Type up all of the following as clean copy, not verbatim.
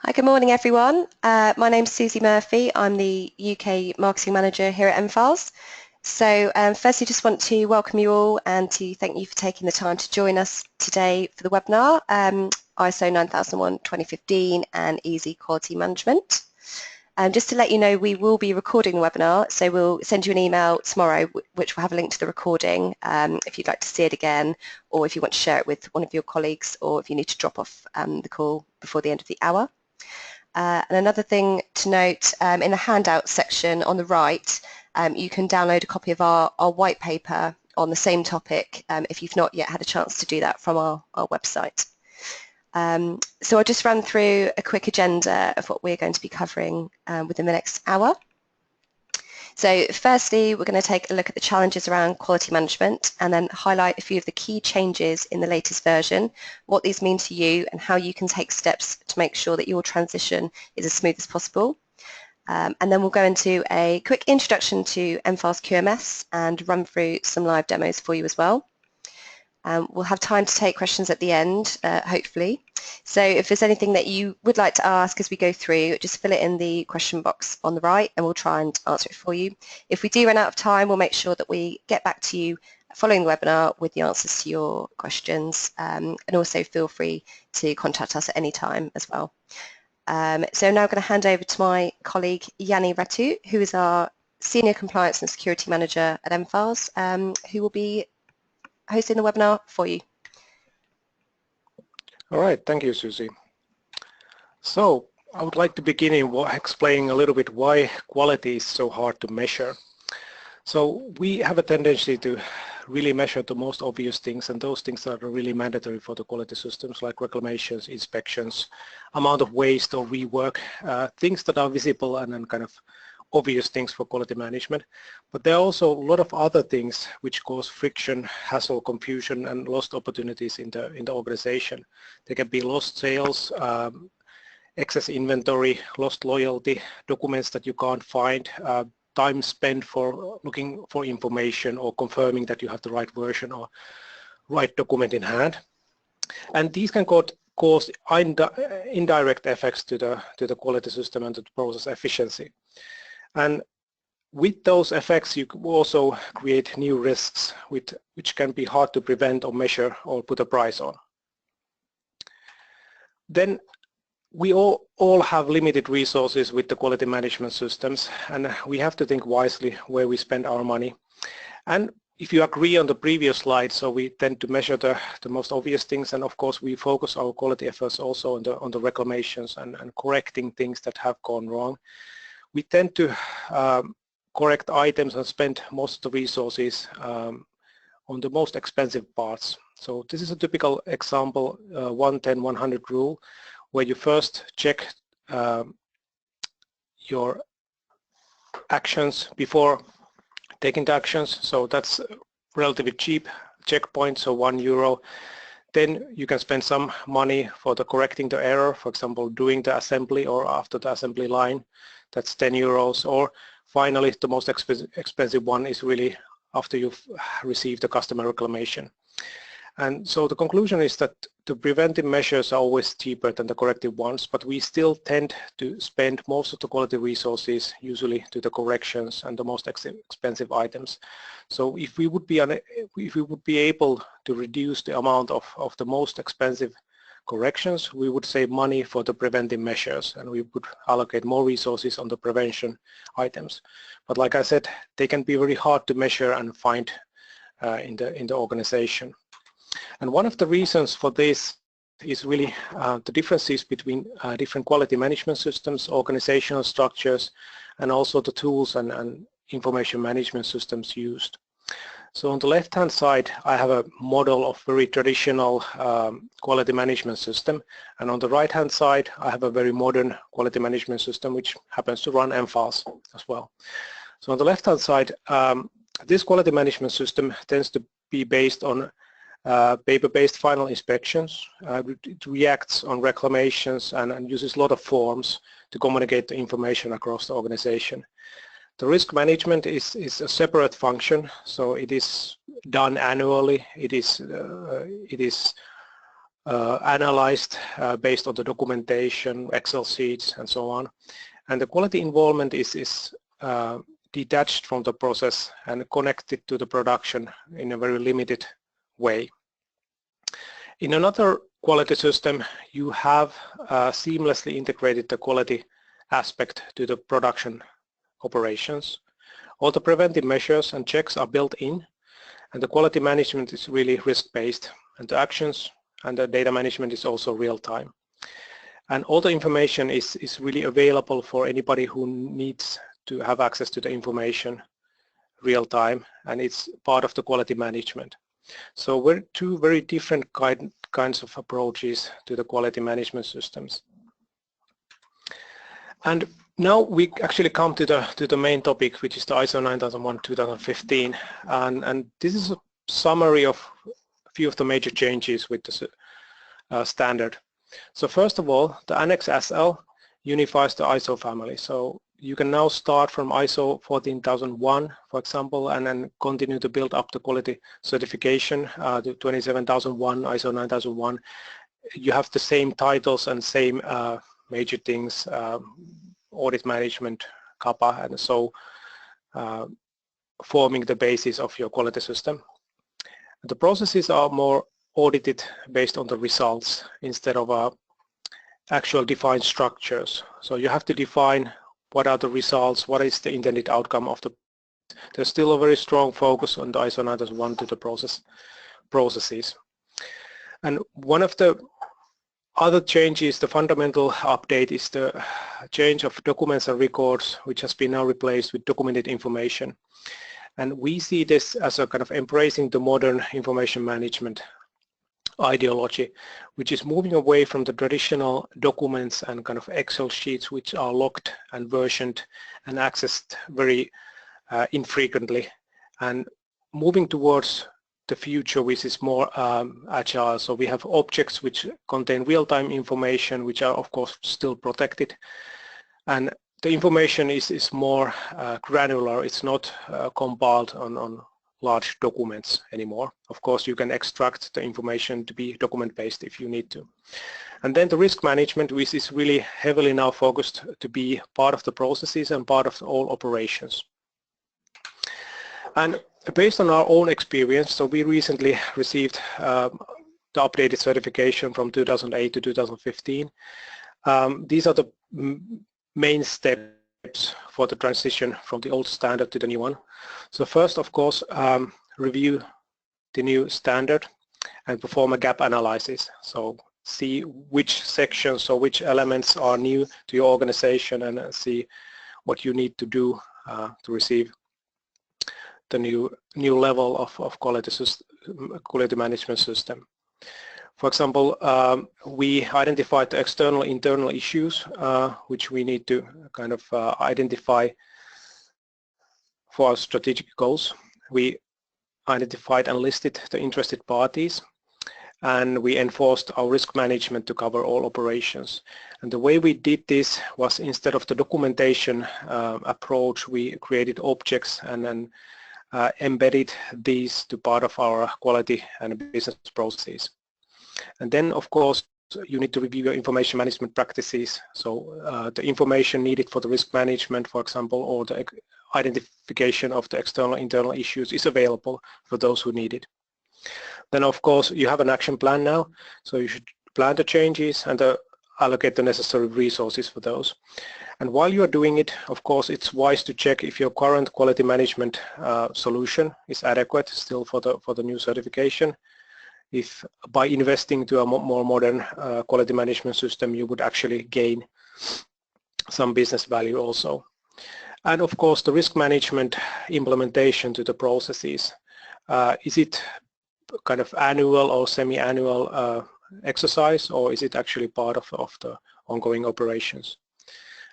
Hi, good morning everyone. My name's Susie Murphy. I'm the UK Marketing Manager here at MFARS. So firstly, just want to welcome you all and to thank you for taking the time to join us today for the webinar, ISO 9001-2015 and Easy Quality Management. Just to let you know, we will be recording the webinar, so we'll send you an email tomorrow which will have a link to the recording if you'd like to see it again, or if you want to share it with one of your colleagues, or if you need to drop off the call before the end of the hour. And another thing to note, in the handout section on the right, you can download a copy of our white paper on the same topic if you've not yet had a chance to do that from our website. So I'll just run through a quick agenda of what we're going to be covering within the next hour. So firstly, we're going to take a look at the challenges around quality management and then highlight a few of the key changes in the latest version, what these mean to you and how you can take steps to make sure that your transition is as smooth as possible. And then we'll go into a quick introduction to MFARS QMS and run through some live demos for you as well. We'll have time to take questions at the end, hopefully. So if there's anything that you would like to ask as we go through, just fill it in the question box on the right and we'll try and answer it for you. If we do run out of time, we'll make sure that we get back to you following the webinar with the answers to your questions, and also feel free to contact us at any time as well. So now I'm going to hand over to my colleague Yanni Ratu, who is our Senior Compliance and Security Manager at MFARS, who will be hosting the webinar for you. All right, thank you, Susie. So I would like to begin in explaining a little bit why quality is so hard to measure. So we have a tendency to really measure the most obvious things, and those things that are really mandatory for the quality systems, like reclamations, inspections, amount of waste or rework, things that are visible and then kind of obvious things for quality management. But there are also a lot of other things which cause friction, hassle, confusion, and lost opportunities in the organization. There can be lost sales, excess inventory, lost loyalty, documents that you can't find, time spent for looking for information or confirming that you have the right version or right document in hand. And these can cause indirect effects to the quality system and to the process efficiency. And with those effects, you also create new risks which can be hard to prevent or measure or put a price on. Then we all have limited resources with the quality management systems, and we have to think wisely where we spend our money. And if you agree on the previous slide, so we tend to measure the most obvious things, and of course we focus our quality efforts also on the reclamations and correcting things that have gone wrong. We tend to correct items and spend most of the resources on the most expensive parts. So this is a typical example, 110-100 rule, where you first check your actions before taking the actions. So that's relatively cheap checkpoint, so €1. Then you can spend some money for the correcting the error, for example, doing the assembly or after the assembly line. That's €10. Or finally, the most expensive one is really after you've received the customer reclamation. And so the conclusion is that the preventive measures are always cheaper than the corrective ones, but we still tend to spend most of the quality resources usually to the corrections and the most expensive items. So if we would be able to reduce the amount of the most expensive corrections, we would save money for the preventive measures, and we would allocate more resources on the prevention items. But like I said, they can be very hard to measure and find in the organization. And one of the reasons for this is really the differences between different quality management systems, organizational structures, and also the tools and information management systems used. So on the left-hand side, I have a model of very traditional quality management system, and on the right-hand side, I have a very modern quality management system which happens to run MFARS as well. So on the left-hand side, this quality management system tends to be based on paper-based final inspections. It reacts on reclamations and uses a lot of forms to communicate the information across the organization. The risk management is a separate function, so it is done annually. It is analyzed based on the documentation, Excel sheets, and so on. And the quality involvement is detached from the process and connected to the production in a very limited way. In another quality system, you have seamlessly integrated the quality aspect to the production operations. All the preventive measures and checks are built in, and the quality management is really risk-based, and the actions and the data management is also real-time. And all the information is really available for anybody who needs to have access to the information real-time, and it's part of the quality management. So we're two very different kinds of approaches to the quality management systems. And now we actually come to the main topic, which is the ISO 9001:2015, and this is a summary of a few of the major changes with the standard. So first of all, the Annex SL unifies the ISO family. So you can now start from ISO 14001, for example, and then continue to build up the quality certification, the 27001, ISO 9001. You have the same titles and same major things, audit management, CAPA, and so forming the basis of your quality system. The processes are more audited based on the results instead of actual defined structures. So you have to define what are the results, what is the intended outcome of the. There's still a very strong focus on the ISO 9001 to the processes. And one of the other changes, the fundamental update, is the change of documents and records, which has been now replaced with documented information. And we see this as a kind of embracing the modern information management ideology, which is moving away from the traditional documents and kind of Excel sheets which are locked and versioned and accessed very infrequently, and moving towards the future, which is more agile. So we have objects which contain real-time information, which are of course still protected, and the information is more granular. It's not compiled on large documents anymore. Of course, you can extract the information to be document-based if you need to. And then the risk management, which is really heavily now focused to be part of the processes and part of all operations. And based on our own experience, so we recently received the updated certification from 2008 to 2015. These are the main steps for the transition from the old standard to the new one. So first, of course, review the new standard and perform a gap analysis. So see which sections or which elements are new to your organization and see what you need to do to receive the new level of quality management system. For example, we identified the external internal issues which we need to kind of identify for our strategic goals. We identified and listed the interested parties, and we enforced our risk management to cover all operations. And the way we did this was, instead of the documentation approach, we created objects and then embedded these to part of our quality and business processes. And then, of course, you need to review your information management practices. So the information needed for the risk management, for example, or the identification of the external internal issues is available for those who need it. Then, of course, you have an action plan now, so you should plan the changes and allocate the necessary resources for those. And while you are doing it, of course, it's wise to check if your current quality management solution is adequate still for the new certification. If by investing to a more modern quality management system, you would actually gain some business value also. And of course, the risk management implementation to the processes. Is it kind of annual or semi-annual exercise, or is it actually part of the ongoing operations?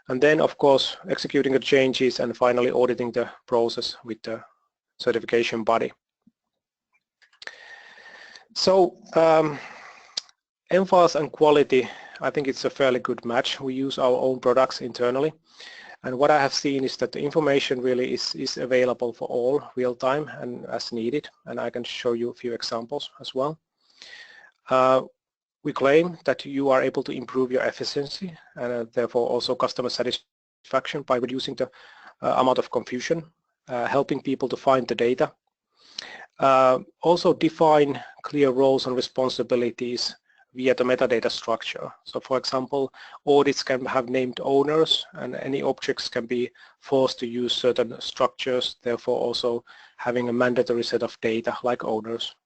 And then, of course, executing the changes and finally auditing the process with the certification body. So MFAS and quality, I think it's a fairly good match. We use our own products internally, and what I have seen is that the information really is available for all real time and as needed, and I can show you a few examples as well. we claim that you are able to improve your efficiency and therefore also customer satisfaction by reducing the amount of confusion, helping people to find the data. Also define clear roles and responsibilities via the metadata structure. So for example, audits can have named owners and any objects can be forced to use certain structures, therefore also having a mandatory set of data like owners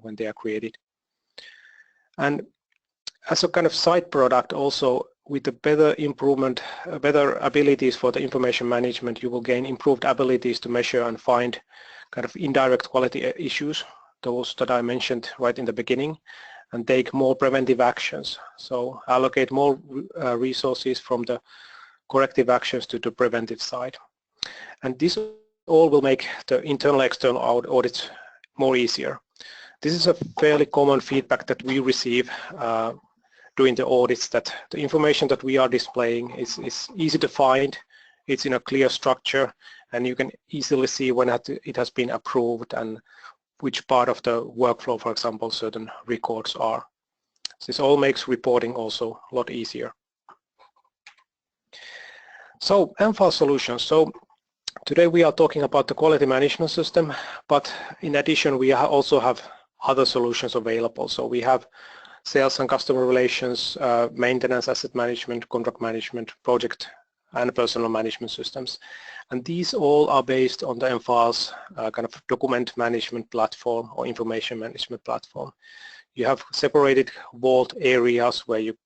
when they are created. And as a kind of side product also, with the better improvement, better abilities for the information management, you will gain improved abilities to measure and find kind of indirect quality issues, those that I mentioned right in the beginning, and take more preventive actions. So allocate more resources from the corrective actions to the preventive side. And this all will make the internal external audits more easier. This is a fairly common feedback that we receive during the audits, that the information that we are displaying is easy to find, it's in a clear structure, and you can easily see when it has been approved and which part of the workflow, for example, certain records are. This all makes reporting also a lot easier. So mFARS solutions. So today we are talking about the quality management system, but in addition we also have other solutions available. So we have sales and customer relations, maintenance, asset management, contract management, project and personal management systems. And these all are based on the mFARS kind of document management platform or information management platform. You have separated vault areas where you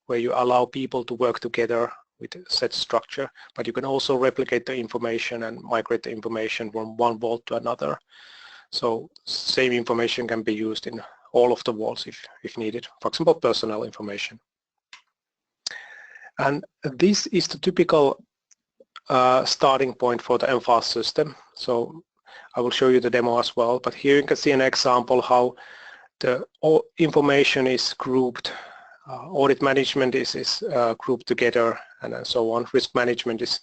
allow people to work together with a set structure, but you can also replicate the information and migrate the information from one vault to another. So same information can be used in all of the vaults if needed, for example, personnel information. And this is the typical starting point for the mFARS system. So I will show you the demo as well, but here you can see an example how the information is grouped. Audit management is grouped together and so on. Risk management is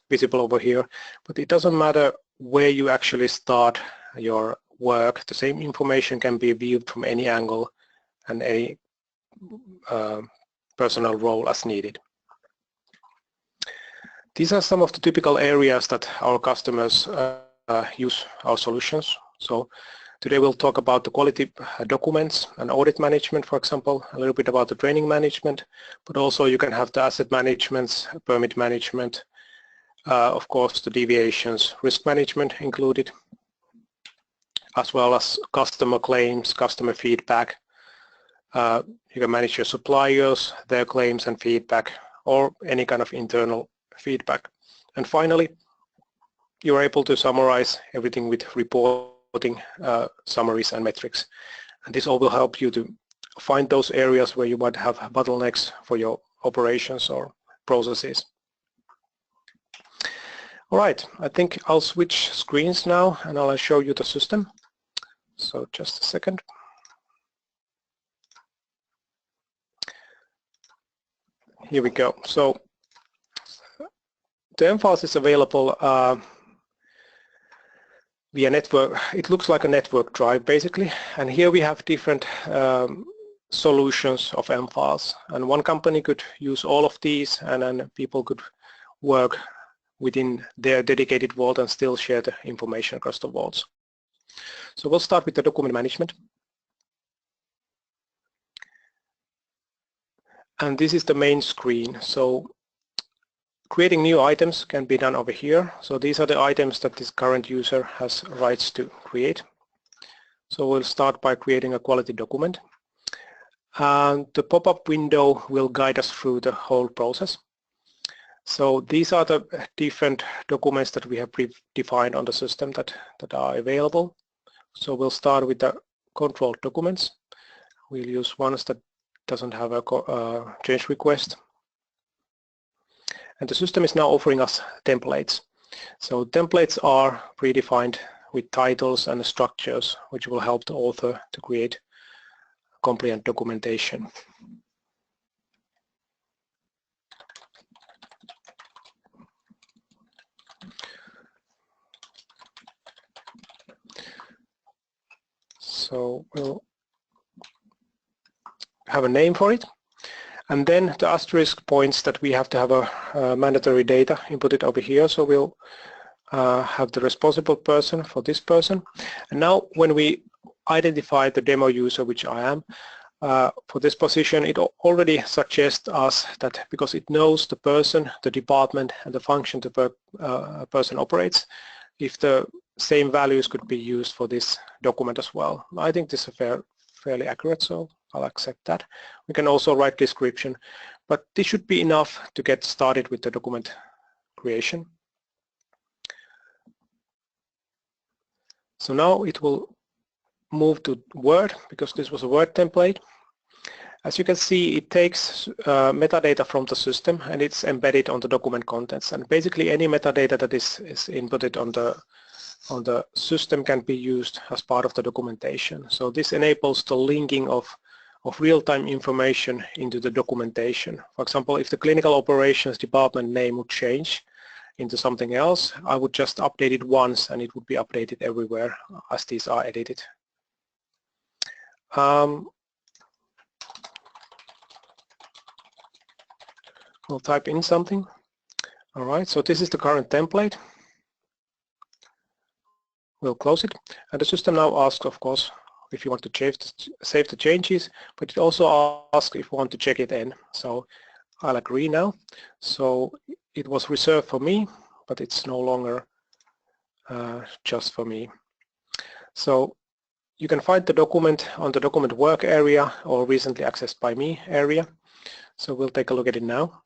visible over here, but it doesn't matter where you actually start your work. The same information can be viewed from any angle and any personal role as needed. These are some of the typical areas that our customers use our solutions. So today we'll talk about the quality documents and audit management, for example, a little bit about the training management, but also you can have the asset management, permit management, of course the deviations, risk management included, as well as customer claims, customer feedback. You can manage your suppliers, their claims and feedback, or any kind of internal feedback. And finally, you're able to summarize everything with reporting summaries and metrics. And this all will help you to find those areas where you might have bottlenecks for your operations or processes. All right, I think I'll switch screens now and I'll show you the system. So just a second. Here we go. So the mFARS is available via network. It looks like a network drive basically, and here we have different solutions of mFARS, and one company could use all of these, and then people could work within their dedicated vault and still share the information across the vaults. So we'll start with the document management. And this is the main screen. So creating new items can be done over here. So these are the items that this current user has rights to create. So we'll start by creating a quality document. And the pop-up window will guide us through the whole process. So these are the different documents that we have predefined on the system that are available. So we'll start with the controlled documents. We'll use ones that doesn't have a change request. And the system is now offering us templates. So templates are predefined with titles and structures, which will help the author to create compliant documentation. So we'll have a name for it. And then the asterisk points that we have to have a mandatory data inputted over here. So we'll have the responsible person for this person. And now when we identify the demo user, which I am, for this position, it already suggests us that because it knows the person, the department, and the function the person operates, if the same values could be used for this document as well. I think this is fairly accurate, so I'll accept that. We can also write description, but this should be enough to get started with the document creation. So now it will move to Word, because this was a Word template. As you can see, it takes metadata from the system and it's embedded on the document contents. And basically any metadata that is inputted on the system can be used as part of the documentation. So this enables the linking of real-time information into the documentation. For example, if the clinical operations department name would change into something else, I would just update it once and it would be updated everywhere as these are edited. We'll type in something. All right, so this is the current template. We'll close it. And the system now asks, of course, if you want to save the changes, but it also asks if you want to check it in. So I'll agree now. So it was reserved for me, but it's no longer just for me. So you can find the document on the document work area or recently accessed by me area. So we'll take a look at it now.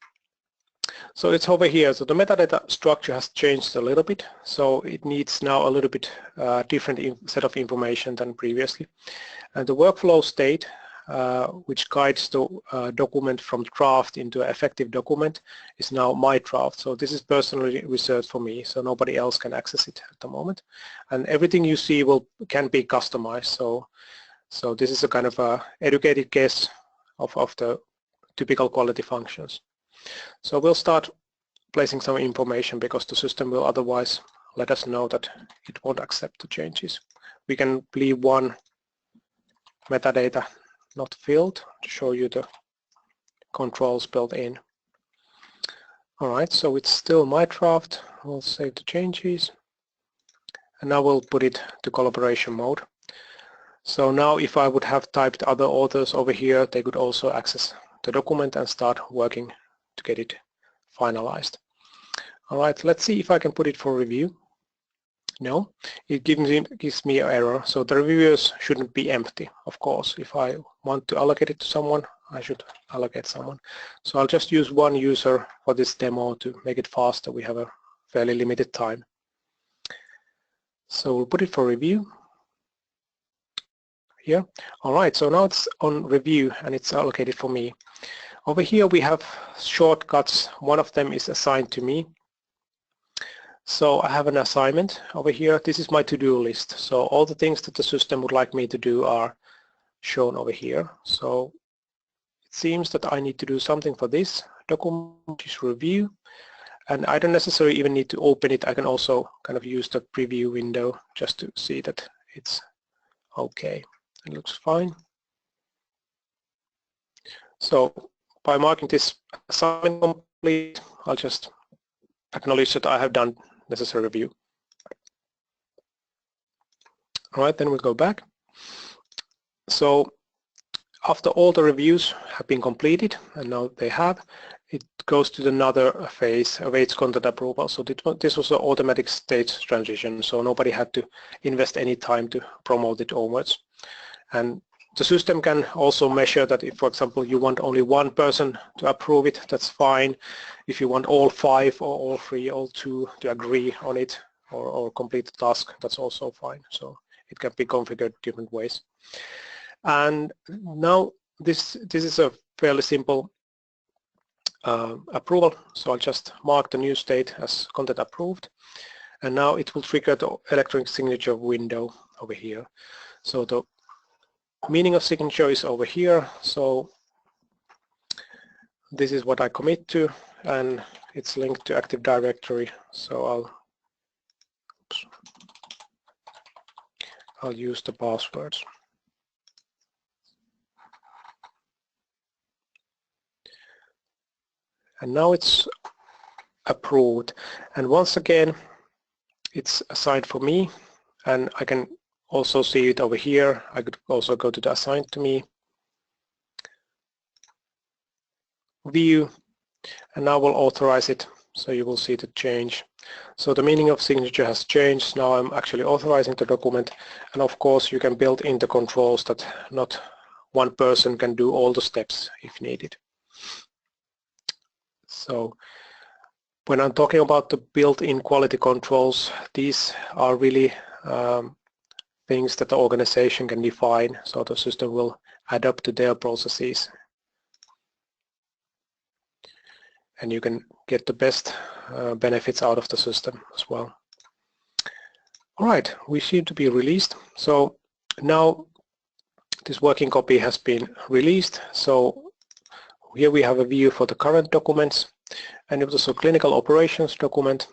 So it's over here. So the metadata structure has changed a little bit. So it needs now a little bit different set of information than previously. And the workflow state, which guides the document from draft into an effective document, is now my draft. So this is personally reserved for me. So nobody else can access it at the moment. And everything you see can be customized. So this is a kind of a educated guess of the typical quality functions. So we'll start placing some information because the system will otherwise let us know that it won't accept the changes. We can leave one metadata not filled to show you the controls built in. All right, so it's still my draft. We'll save the changes. And now we'll put it to collaboration mode. So now if I would have typed other authors over here, they could also access the document and start working to get it finalized. All right, let's see if I can put it for review. No, it gives me an error. So the reviewers shouldn't be empty, of course. If I want to allocate it to someone, I should allocate someone. So I'll just use one user for this demo to make it faster. We have a fairly limited time. So we'll put it for review. Here. All right, so now it's on review and it's allocated for me. Over here we have shortcuts. One of them is assigned to me. So I have an assignment over here. This is my to-do list. So all the things that the system would like me to do are shown over here. So it seems that I need to do something for this document, which is review. And I don't necessarily even need to open it. I can also kind of use the preview window just to see that it's okay. It looks fine. So by marking this assignment complete, I'll just acknowledge that I have done necessary review. All right, then we'll go back. So after all the reviews have been completed, and now they have, it goes to another phase, awaits content approval. So this was an automatic state transition, so nobody had to invest any time to promote it onwards. And the system can also measure that if, for example, you want only one person to approve it, that's fine. If you want all 5 or all 3, all 2 to agree on it or complete the task, that's also fine. So it can be configured different ways. And now this is a fairly simple approval. So I'll just mark the new state as content approved. And now it will trigger the electronic signature window over here. So the meaning of signature is over here. So this is what I commit to, and it's linked to Active Directory. So I'll use the passwords. And now it's approved. And once again, it's assigned for me, and I can also see it over here. I could also go to the assigned to me, view, and now we'll authorize it. So you will see the change. So the meaning of signature has changed. Now I'm actually authorizing the document. And of course you can build in the controls that not one person can do all the steps if needed. So when I'm talking about the built-in quality controls, these are really things that the organization can define, so the system will adapt to their processes. And you can get the best benefits out of the system as well. All right, we seem to be released. So now this working copy has been released. So here we have a view for the current documents, and it was a clinical operations document.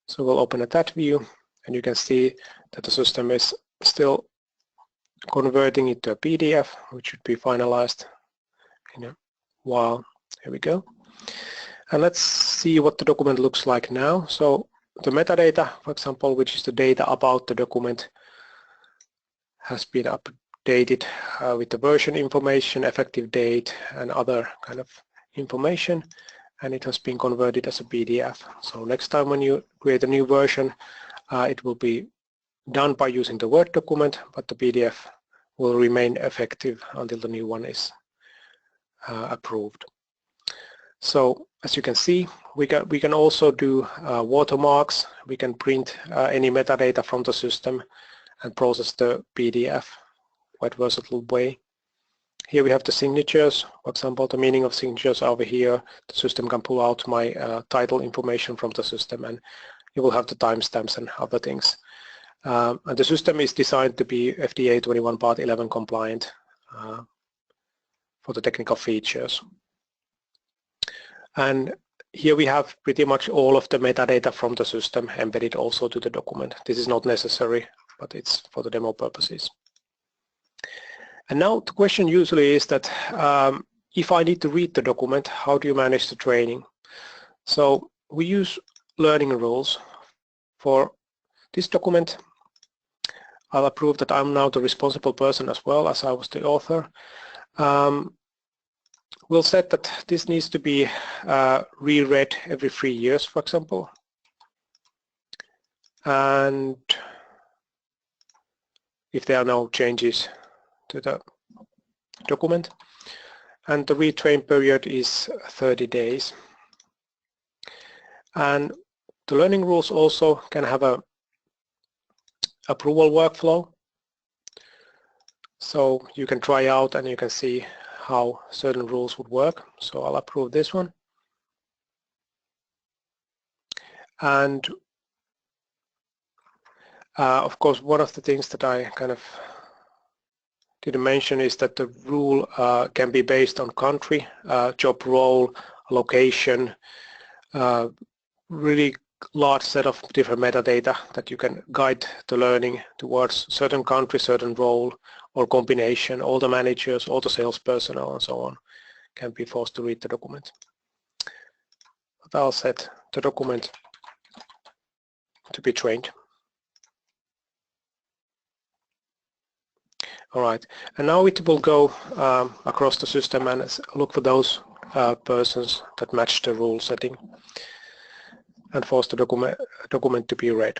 So we'll open at that view, and you can see that the system is still converting it to a PDF, which should be finalized in a while. Here we go. And let's see what the document looks like now. So the metadata, for example, which is the data about the document, has been updated with the version information, effective date, and other kind of information, and it has been converted as a PDF. So next time when you create a new version, it will be done by using the Word document, but the PDF will remain effective until the new one is approved. So as you can see, we can also do watermarks. We can print any metadata from the system and process the PDF quite versatile way. Here we have the signatures. For example, the meaning of signatures over here. The system can pull out my title information from the system, and you will have the timestamps and other things. And the system is designed to be FDA 21 Part 11 compliant for the technical features. And here we have pretty much all of the metadata from the system embedded also to the document. This is not necessary, but it's for the demo purposes. And now the question usually is that if I need to read the document, how do you manage the training? So we use learning rules. For this document, I'll approve that I'm now the responsible person as well as I was the author. We'll set that this needs to be reread every 3 years, for example. And if there are no changes to the document. And the retrain period is 30 days. And the learning rules also can have a approval workflow. So you can try out and you can see how certain rules would work. So I'll approve this one. And of course, one of the things that I kind of didn't mention is that the rule can be based on country, job role, location, really large set of different metadata that you can guide the learning towards certain country, certain role, or combination. All the managers, all the sales personnel, and so on can be forced to read the document. But I'll set the document to be trained. All right, and now it will go across the system and look for those persons that match the rule setting and force the document to be read.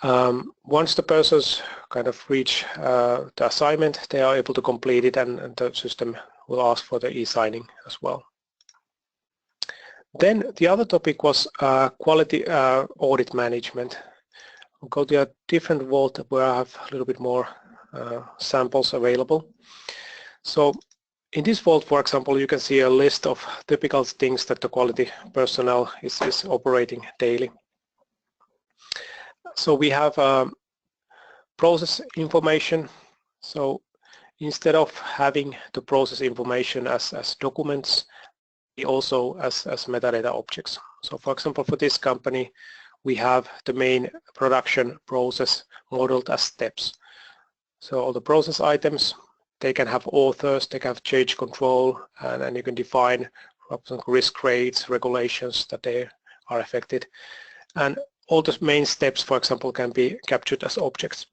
Once the persons kind of reach the assignment, they are able to complete it, and the system will ask for the e-signing as well. Then the other topic was quality audit management. We'll go to a different vault where I have a little bit more samples available. So in this vault, for example, you can see a list of typical things that the quality personnel is operating daily. So we have process information. So instead of having the process information as documents, we also as metadata objects. So for example, for this company, we have the main production process modeled as steps. So all the process items they can have authors, they can have change control, and then you can define risk rates, regulations that they are affected. And all the main steps, for example, can be captured as objects.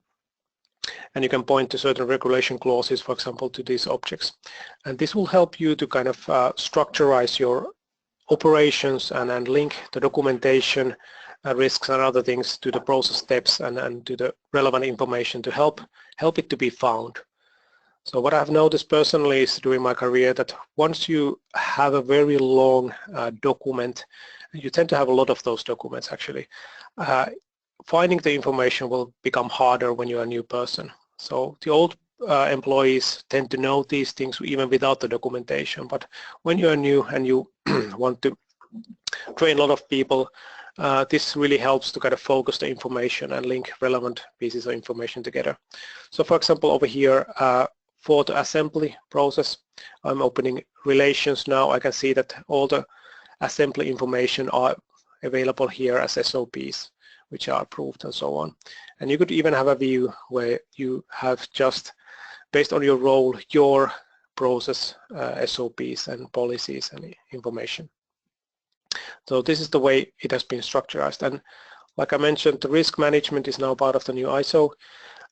And you can point to certain regulation clauses, for example, to these objects. And this will help you to kind of structurize your operations and link the documentation, risks and other things to the process steps and to the relevant information to help it to be found. So what I've noticed personally is during my career that once you have a very long document, you tend to have a lot of those documents actually, finding the information will become harder when you're a new person. So the old employees tend to know these things even without the documentation, but when you're new and you want to train a lot of people, this really helps to kind of focus the information and link relevant pieces of information together. So for example, over here, for the assembly process, I'm opening relations now. I can see that all the assembly information are available here as SOPs, which are approved and so on. And you could even have a view where you have just, based on your role, your process SOPs and policies and information. So this is the way it has been structured. And like I mentioned, the risk management is now part of the new ISO.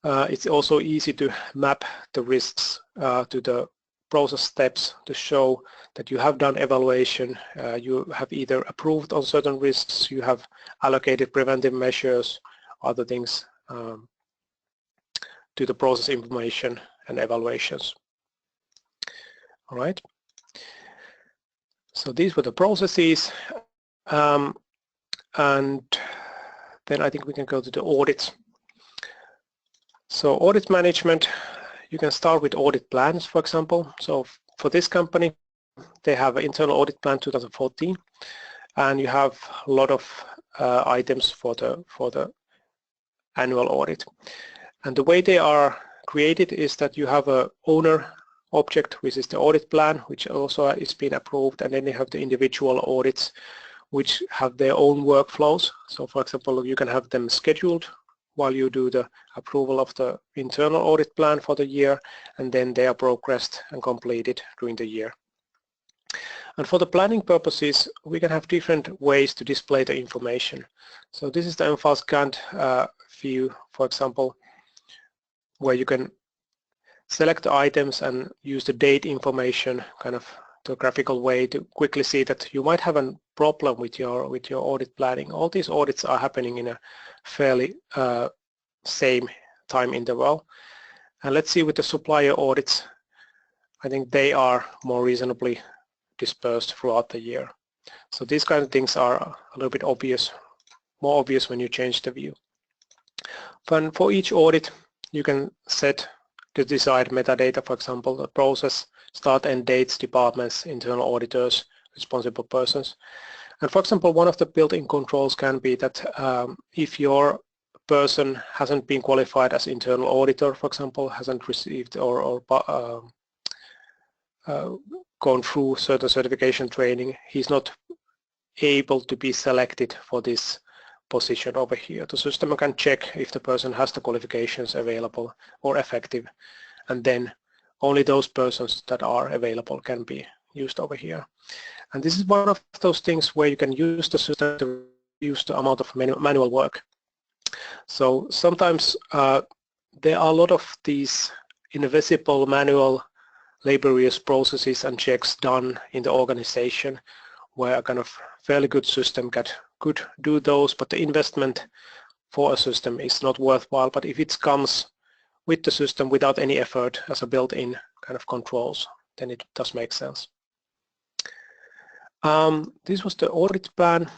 It's also easy to map the risks to the process steps to show that you have done evaluation, you have either approved on certain risks, you have allocated preventive measures, other things to the process information and evaluations. All right. So these were the processes, and then I think we can go to the audits. So audit management, you can start with audit plans, for example. So for this company, they have an internal audit plan 2014, and you have a lot of items for the annual audit. And the way they are created is that you have a owner object, which is the audit plan, which also is being approved, and then you have the individual audits, which have their own workflows. So for example, you can have them scheduled while you do the approval of the internal audit plan for the year, and then they are progressed and completed during the year. And for the planning purposes, we can have different ways to display the information. So this is the MFAS Gantt view, for example, where you can select the items and use the date information, kind of the graphical way to quickly see that you might have a problem with your audit planning. All these audits are happening in a fairly same time interval. And let's see with the supplier audits, I think they are more reasonably dispersed throughout the year. So these kind of things are a little bit obvious, more obvious when you change the view. And for each audit, you can set the desired metadata, for example, the process, start and dates, departments, internal auditors, responsible persons. And for example, one of the built-in controls can be that if your person hasn't been qualified as internal auditor, for example, hasn't received or gone through certain certification training, he's not able to be selected for this position over here. The system can check if the person has the qualifications available or effective, and then only those persons that are available can be used over here. And this is one of those things where you can use the system to reduce the amount of manual work. So sometimes there are a lot of these invisible manual laborious processes and checks done in the organization where a kind of fairly good system could do those, but the investment for a system is not worthwhile. But if it comes with the system without any effort as a built-in kind of controls, then it does make sense. This was the audit plan.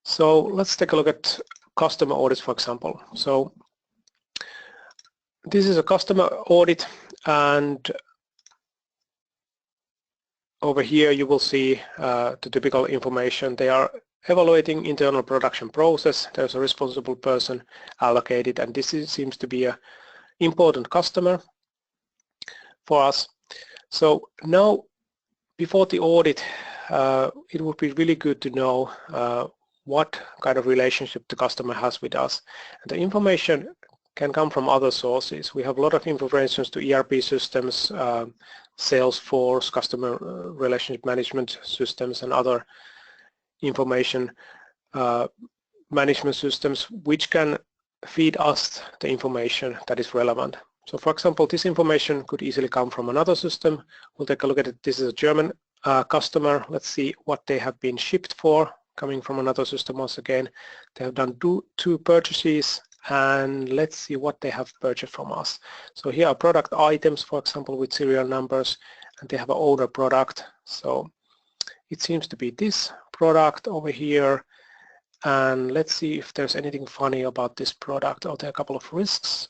So let's take a look at customer audits, for example. So this is a customer audit, and over here you will see the typical information. They are evaluating internal production process. There's a responsible person allocated, and this seems to be an important customer for us. So now, before the audit, it would be really good to know what kind of relationship the customer has with us. And the information can come from other sources. We have a lot of information to ERP systems, Salesforce, customer relationship management systems, and other information management systems which can feed us the information that is relevant. So for example, this information could easily come from another system. We'll take a look at it. This is a German customer. Let's see what they have been shipped for, coming from another system once again. They have done two purchases, and let's see what they have purchased from us. So here are product items, for example, with serial numbers, and they have an older product. So it seems to be this product over here. And let's see if there's anything funny about this product. Oh, there are a couple of risks.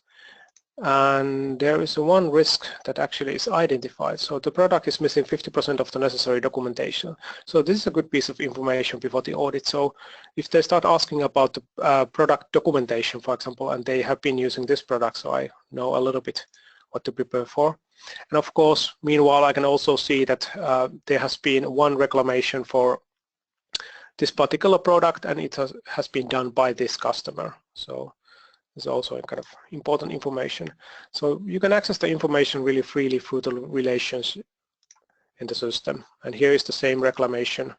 And there is one risk that actually is identified. So the product is missing 50% of the necessary documentation. So this is a good piece of information before the audit. So if they start asking about the product documentation, for example, and they have been using this product, so I know a little bit what to prepare for. And of course, meanwhile, I can also see that there has been one reclamation for this particular product, and it has been done by this customer. So it's also a kind of important information. So you can access the information really freely through the relations in the system. And here is the same reclamation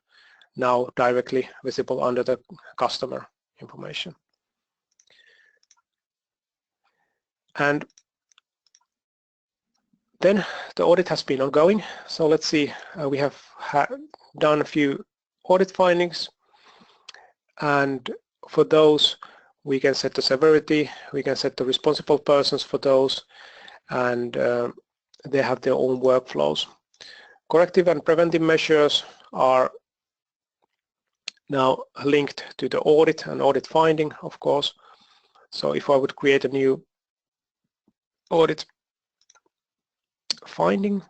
now directly visible under the customer information. And then the audit has been ongoing. So let's see, we have done a few audit findings, and for those we can set the severity, we can set the responsible persons for those, and they have their own workflows. Corrective and preventive measures are now linked to the audit and audit finding, of course. So if I would create a new audit finding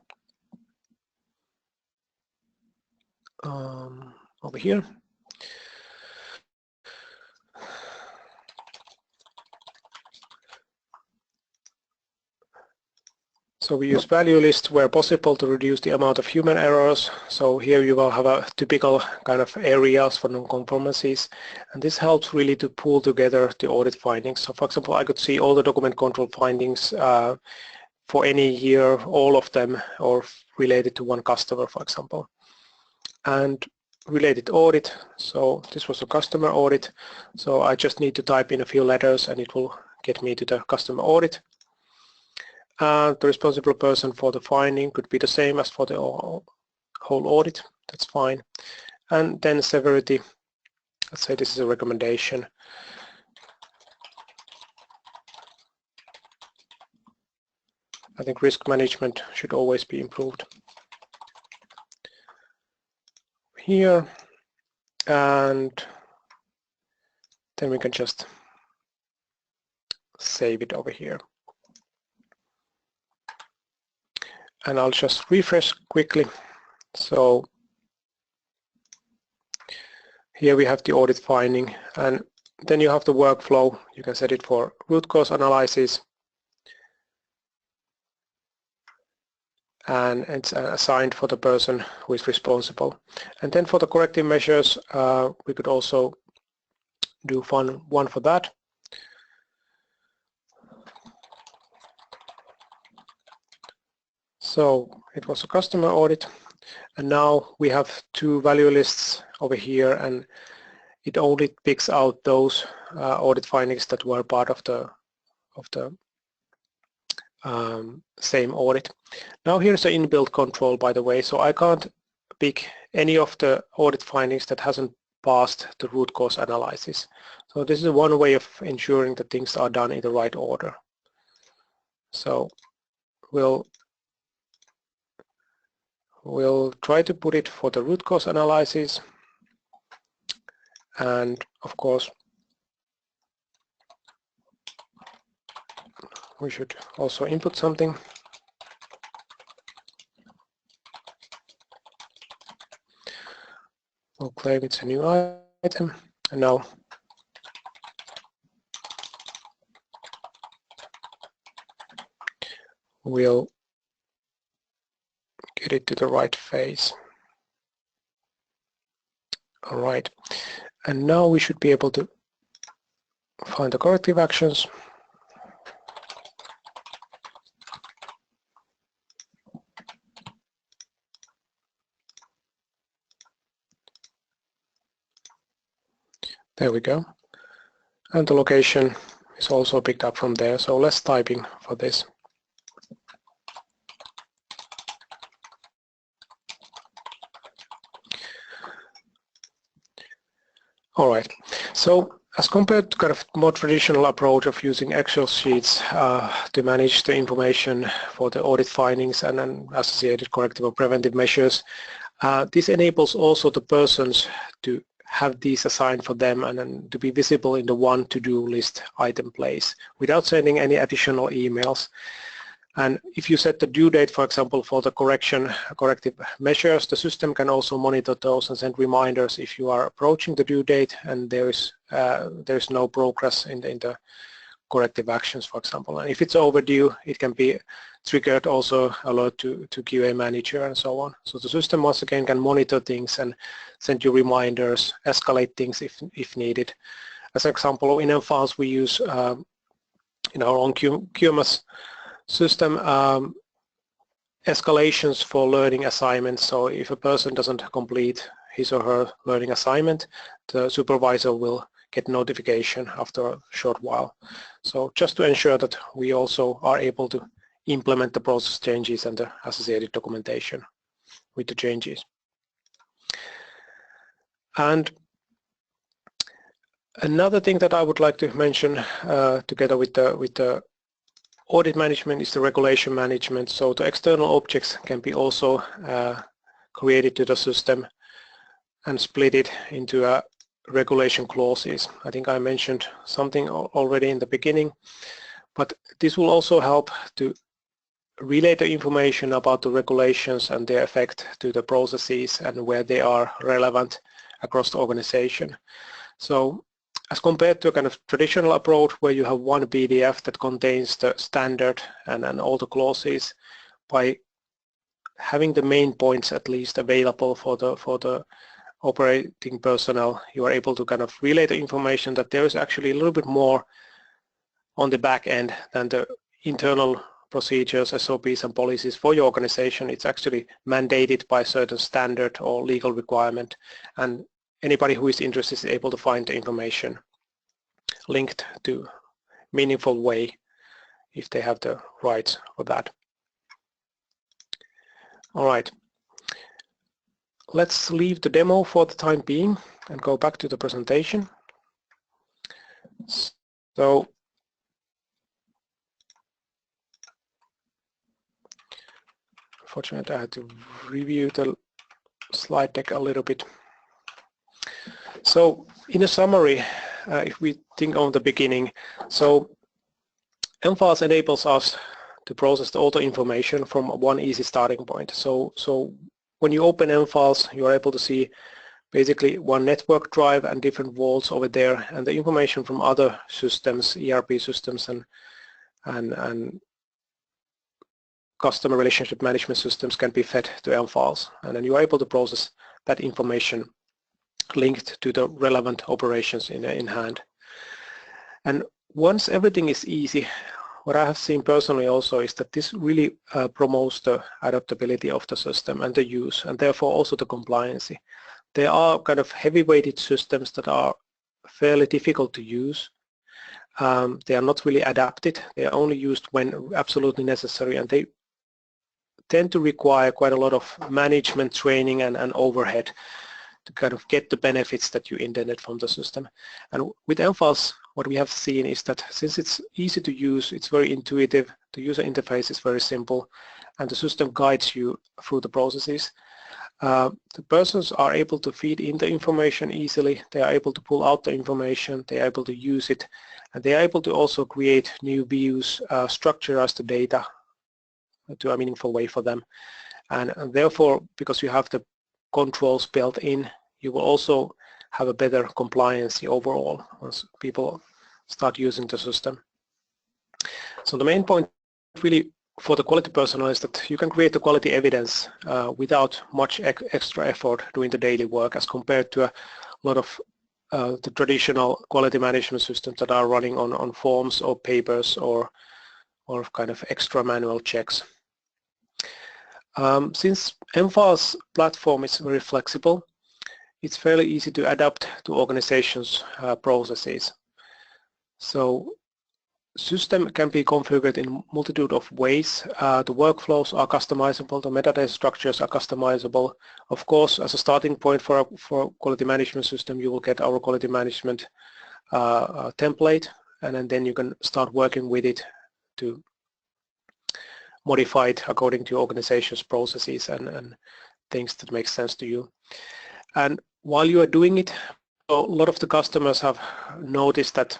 over here, so we use value lists where possible to reduce the amount of human errors. So here you will have a typical kind of areas for non-conformances, and this helps really to pull together the audit findings. So for example, I could see all the document control findings for any year, all of them, or related to one customer, for example. And related audit, so this was a customer audit, so I just need to type in a few letters and it will get me to the customer audit. The responsible person for the finding could be the same as for the whole audit, that's fine. And then severity, let's say this is a recommendation. I think risk management should always be improved. Here, and then we can just save it over here. And I'll just refresh quickly. So here we have the audit finding, and then you have the workflow. You can set it for root cause analysis, and it's assigned for the person who is responsible. And then for the corrective measures, we could also do one for that. So it was a customer audit, and now we have two value lists over here, and it only picks out those audit findings that were part of the same audit. Now here's the inbuilt control, by the way, so I can't pick any of the audit findings that hasn't passed the root cause analysis. So this is one way of ensuring that things are done in the right order. So we'll try to put it for the root cause analysis, and of course we should also input something. We'll claim it's a new item, and now we'll get it to the right phase. All right, and now we should be able to find the corrective actions. There we go. And the location is also picked up from there, so less typing for this. All right, so as compared to kind of more traditional approach of using Excel sheets to manage the information for the audit findings and then associated corrective or preventive measures, this enables also the persons to have these assigned for them and then to be visible in the one to-do list item place without sending any additional emails. And if you set the due date, for example, for the corrective measures, the system can also monitor those and send reminders if you are approaching the due date and there is no progress in the corrective actions, for example. And if it's overdue, it can be triggered also alert to QA manager and so on. So the system once again can monitor things and send you reminders, escalate things if needed. As an example, in mFiles we use in our own QMS system escalations for learning assignments. So if a person doesn't complete his or her learning assignment, the supervisor will get notification after a short while. So just to ensure that we also are able to implement the process changes and the associated documentation with the changes. And another thing that I would like to mention together with the audit management is the regulation management. So the external objects can be also created to the system and split it into regulation clauses. I think I mentioned something already in the beginning, but this will also help to relay the information about the regulations and their effect to the processes and where they are relevant across the organization. So as compared to a kind of traditional approach where you have one PDF that contains the standard and all the clauses, by having the main points at least available for the operating personnel, you are able to kind of relay the information that there is actually a little bit more on the back end than the internal procedures, SOPs and policies for your organization. It's actually mandated by a certain standard or legal requirement, and anybody who is interested is able to find the information linked to meaningful way if they have the rights for that. All right. Let's leave the demo for the time being and go back to the presentation. So unfortunately I had to review the slide deck a little bit. So in a summary, if we think on the beginning, so mFiles enables us to process all the information from one easy starting point. So when you open mFiles, you are able to see basically one network drive and different vaults over there, and the information from other systems, ERP systems and customer relationship management systems can be fed to mFiles, and then you are able to process that information linked to the relevant operations in hand. And once everything is easy, what I have seen personally also is that this really promotes the adaptability of the system and the use, and therefore also the compliancy. There are kind of heavy-weighted systems that are fairly difficult to use. They are not really adapted. They are only used when absolutely necessary, and they tend to require quite a lot of management training and overhead to kind of get the benefits that you intended from the system. And with mFiles, what we have seen is that since it's easy to use, it's very intuitive, the user interface is very simple, and the system guides you through the processes. The persons are able to feed in the information easily, they are able to pull out the information, they are able to use it, and they are able to also create new views, structurize the data to a meaningful way for them. And therefore, because you have the controls built in, you will also have a better compliance overall once people start using the system. So the main point really for the quality personnel is that you can create the quality evidence without much extra effort doing the daily work as compared to a lot of the traditional quality management systems that are running on forms or papers or kind of extra manual checks. Since mFiles platform is very flexible, it's fairly easy to adapt to organizations' processes. So system can be configured in multitude of ways. The workflows are customizable, the metadata structures are customizable. Of course, as a starting point for quality management system, you will get our quality management template, and then you can start working with it to modify it according to your organization's processes and things that make sense to you. And while you are doing it, a lot of the customers have noticed that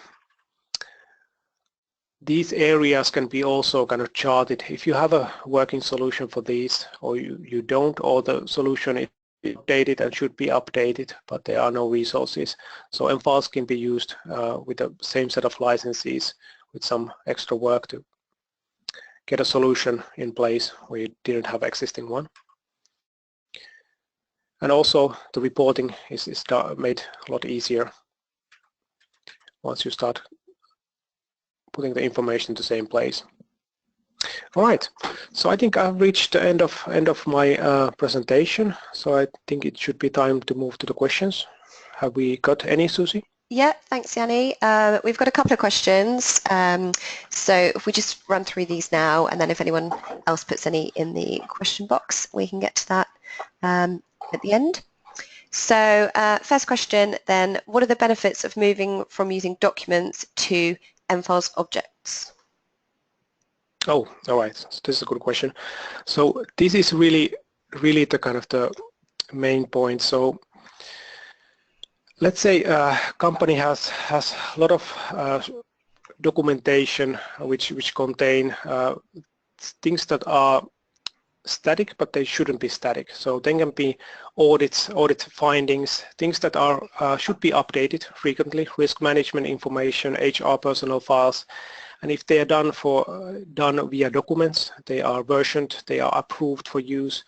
these areas can be also kind of charted. If you have a working solution for these, or you don't, or the solution is updated and should be updated, but there are no resources. So M-Files can be used with the same set of licenses with some extra work to get a solution in place where you didn't have existing one. And also the reporting is made a lot easier once you start putting the information in the same place. All right, so I think I've reached the end of my presentation, so I think it should be time to move to the questions. Have we got any, Susie? Yeah, thanks, Yanni. We've got a couple of questions, so if we just run through these now, and then if anyone else puts any in the question box, we can get to that at the end. So first question then, what are the benefits of moving from using documents to M-Files objects? Oh, all right, so this is a good question. So this is really the kind of the main point. So let's say a company has a lot of documentation which contain things that are static, but they shouldn't be static. So they can be audit findings, things that are should be updated frequently, risk management information, HR personnel files, and if they are done via documents, they are versioned, they are approved for use.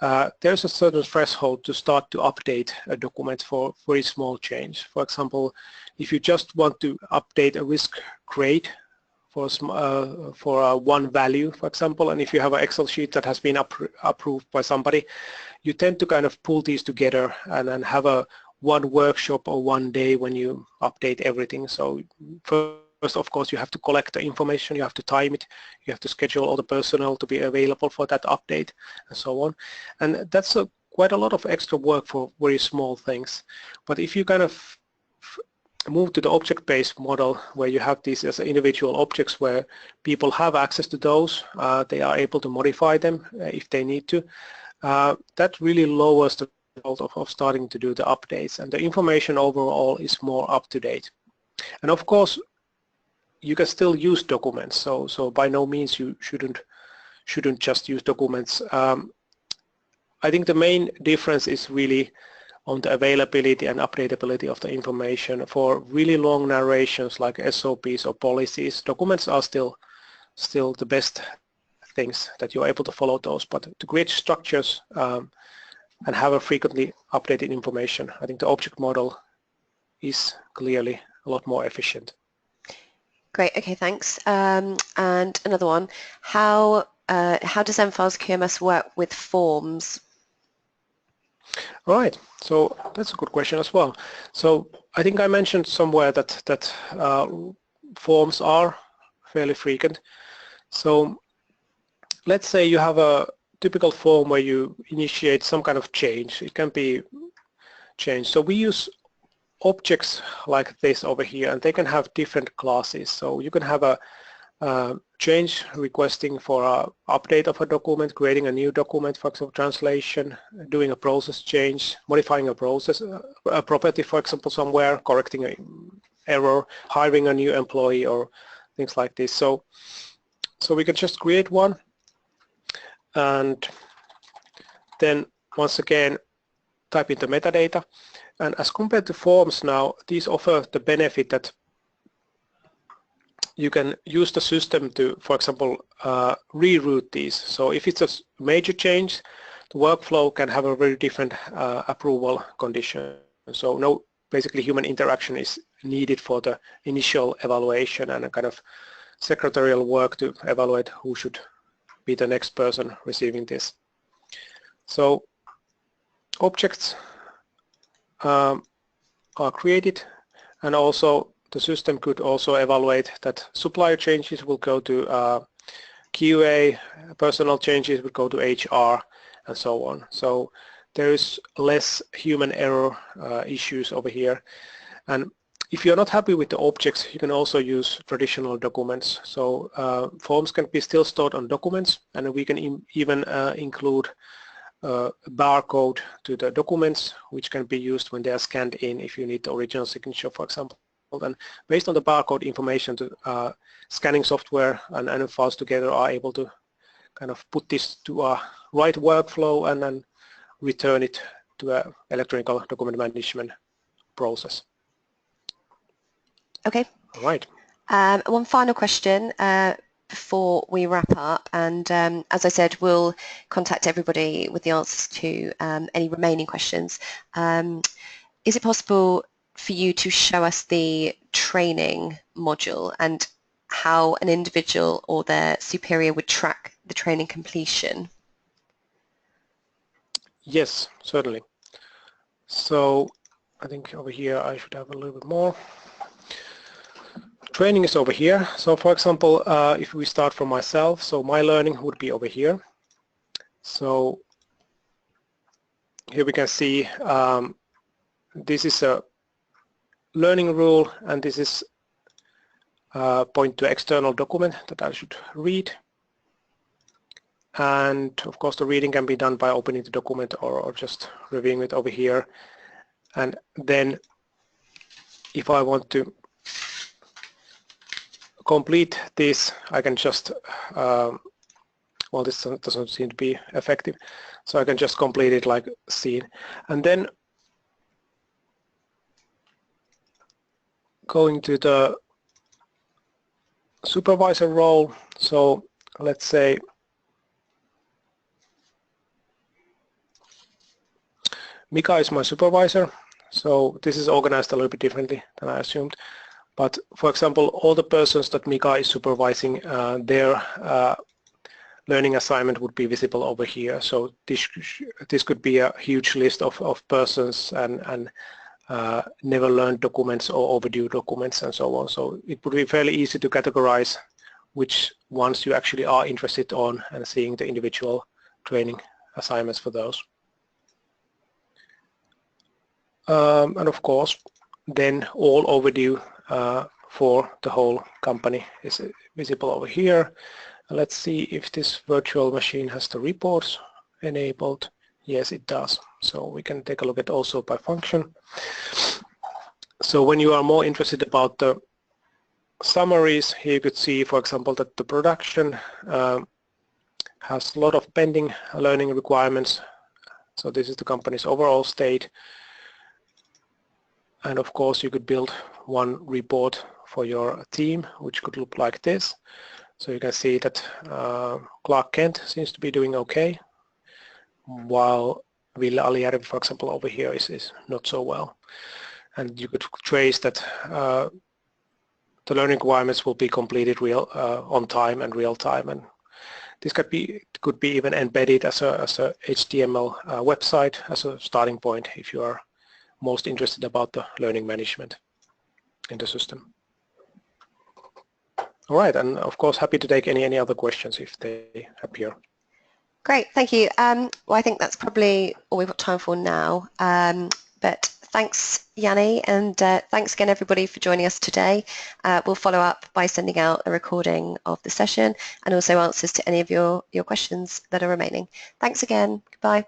There's a certain threshold to start to update a document for very small change. For example, if you just want to update a risk grade for one value, for example, and if you have an Excel sheet that has been approved by somebody, you tend to kind of pull these together and then have one workshop or one day when you update everything. So first, of course, you have to collect the information, you have to time it, you have to schedule all the personnel to be available for that update, and so on. And that's quite a lot of extra work for very small things. But if you kind of move to the object-based model where you have these as individual objects where people have access to those, they are able to modify them if they need to, that really lowers the result of starting to do the updates, and the information overall is more up-to-date. And of course, you can still use documents, so by no means you shouldn't just use documents. I think the main difference is really on the availability and updatability of the information. For really long narrations like SOPs or policies, documents are still the best things that you're able to follow those, but to create structures and have a frequently updated information, I think the object model is clearly a lot more efficient. Great, okay, thanks. And another one, how does M-Files QMS work with forms? All right, so that's a good question as well. So I think I mentioned somewhere that forms are fairly frequent. So let's say you have a typical form where you initiate some kind of change. It can be change. So we use objects like this over here, and they can have different classes. So you can have a change requesting for an update of a document, creating a new document, for example, translation, doing a process change, modifying a process, a property, for example, somewhere, correcting an error, hiring a new employee, or things like this. So we can just create one, and then once again type in the metadata. And as compared to forms now, these offer the benefit that you can use the system to, for example, reroute these. So if it's a major change, the workflow can have a very different approval condition. So no, basically human interaction is needed for the initial evaluation and a kind of secretarial work to evaluate who should be the next person receiving this. So objects are created, and also the system could also evaluate that supplier changes will go to QA, personal changes will go to HR, and so on. So there is less human error issues over here. And if you're not happy with the objects, you can also use traditional documents. So forms can be still stored on documents, and we can even include a barcode to the documents, which can be used when they are scanned in if you need the original signature, for example. And based on the barcode information, the scanning software and files together are able to kind of put this to a right workflow and then return it to an electronic document management process. Okay. All right. One final question before we wrap up, and as I said, we'll contact everybody with the answers to any remaining questions. Is it possible for you to show us the training module and how an individual or their superior would track the training completion? Yes, certainly. So I think over here I should have a little bit more. Training is over here. So for example, if we start from myself, so my learning would be over here. So here we can see this is a learning rule, and this is point to external document that I should read. And of course the reading can be done by opening the document or just reviewing it over here. And then if I want to complete this, I can just, well, this doesn't seem to be effective, so I can just complete it like seen. And then going to the supervisor role, so let's say Mika is my supervisor, so this is organized a little bit differently than I assumed. But for example, all the persons that Mika is supervising, their learning assignment would be visible over here. So this could be a huge list of persons and never learned documents or overdue documents and so on. So it would be fairly easy to categorize which ones you actually are interested on and seeing the individual training assignments for those. And of course, then all overdue for the whole company is visible over here. Let's see if this virtual machine has the reports enabled. Yes, it does. So we can take a look at also by function. So when you are more interested about the summaries, here you could see, for example, that the production has a lot of pending learning requirements. So this is the company's overall state. And of course, you could build one report for your team, which could look like this. So you can see that Clark Kent seems to be doing okay, while Ville Alijärvi, for example, over here is not so well. And you could trace that the learning requirements will be completed on time and real time. And this could be even embedded as a HTML website as a starting point if you are most interested about the learning management in the system. All right, and of course happy to take any other questions if they appear. Great, thank you. Well, I think that's probably all we've got time for now. But thanks, Yanni, and thanks again everybody for joining us today. We'll follow up by sending out a recording of the session and also answers to any of your questions that are remaining. Thanks again. Goodbye.